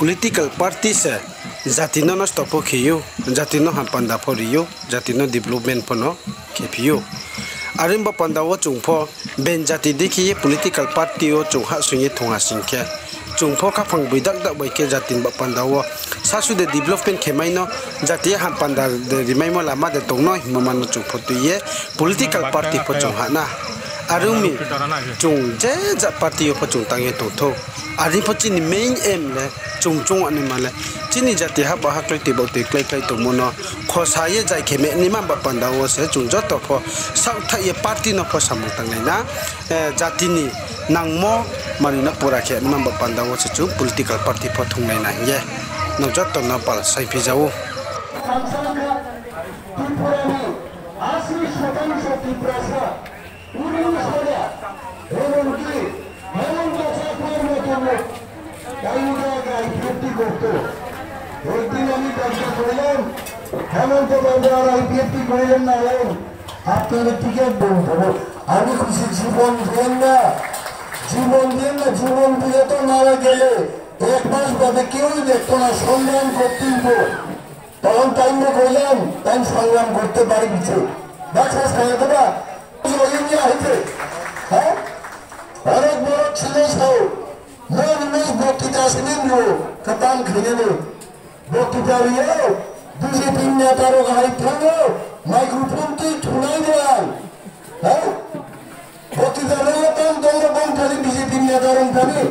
political party se jati no stop khiyo jati no panda phoriyo jati no development phono khephiyo arimba panda wo chungpho ben jati dekhi political party o chungha sungi thonga singkhe chungpho ka phang bidak da baike jatin ba panda wo sasu de development khemai no jati panda de rimai mo lama de tongno himman chungpho tuye political party pho chungha na arumi chung je ja party pho chung tange to tho ari pho chini main aim le chung chung ani male chini jati ha ba haklai te bote klai klai to mono khosaye jai kheme ni ma ba panda wo se chung jot to pho sak thai party no pho samung tang na jati ni nangmo mani na pura khe ni ma ba panda wo se chu political party pho thung nai na ye no jot to na pal sai phi jawo Hemanta Bandyopadhyay IPFT করিলেন না আপনারা ticket দেবো আমি খুশি জীবন দেন না জীবন দিয়ে তো মারা গেলে এক মাস বাদে কেউই দেখতো না সংগ্রাম করতে তখন টাইম করলাম তাই সংগ্রাম করতে পারি কিছু দেখা খাওয়া দেবা হয়েছে হ্যাঁ অনেক বড় ছিল সব মন মেয়ে বক্তৃতা শুনেন কাতাম খেলে বক্তৃতা বিজেপি নেতারও গাড়ি থাকো মাইক্রোফোনটি ঠুনাই দেন হ্যাঁ বক্তৃতা নেতাম দল বংশালী বিজেপি নেতার অঙ্কানি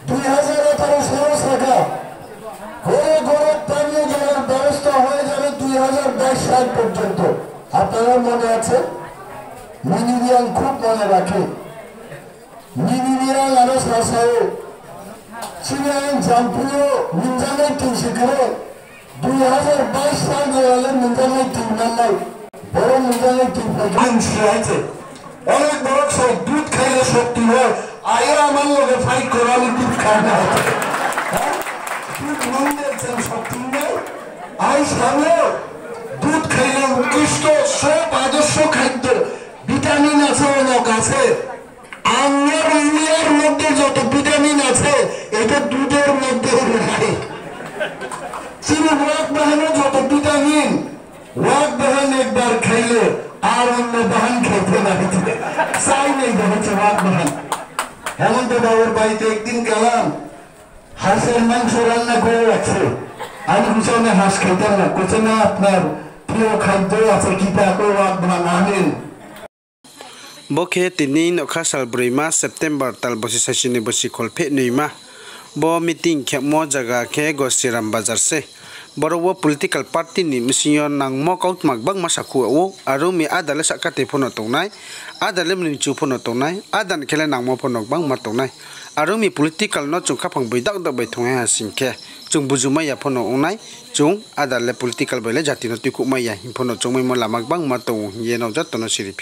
2018 টাকা ঘরে ঘরে পানীয় জলের ব্যবস্থা হয়ে যাবে 2022 সাল পর্যন্ত আপনারা মনে আছে মিনিমিয়ান খুব মনে রাখে মিনিমিয়ান আরো শাসায় চিনায়ন জাম্পুও মিনজানাই তিনশে করে 2022 সাল গেলে মিনজানাই তিন নাম্বার বড় মিনজানাই তিন আছে অনেক বড় সব দুধ খাইলে শক্তি হয় আগে আমার লোকে ফাইট করে আমি দুধ খাই না দুধ মন্দের শক্তি নেই আই সামনে দুধ খাইলে উৎকৃষ্ট সব আদর্শ খাদ্য ভিটামিন আছে অনেক আছে আঙ্গের ইউরিয়ার মধ্যে যত ভিটামিন আছে এটা দুধের মধ্যে নাই চিনি ওয়াক বাহানে যত ভিটামিন ওয়াক বাহান একবার খাইলে আর অন্য বাহান খেতে না চাই নেই দেখেছে ওয়াক বাহান হেমন্ত বাবুর বাড়িতে একদিন গেলাম হাঁসের মাংস রান্না করে রাখছে আমি পিছনে হাঁস খেতাম না কোচে না আপনার প্রিয় খাদ্য আছে কিতা করে ওয়াক বাহান আনেন Bokhe tini nokha sal brima September tal bosi sasini bosi kolphe neima bo meeting khemo jaga khe Gosiram bazar se borowo political party ni misinyo nangmo kaut magbang masaku o arumi adale sakate phono tongnai adale mnichu phono tongnai adan khele nangmo phono bang ma tongnai arumi political no chungkha phang bidak da bai thongai asingkhe chung bujuma ya phono ongnai chung adale political bele jati no tiku maya phono chungmai mo lamak bang ma tong ye no jat no siri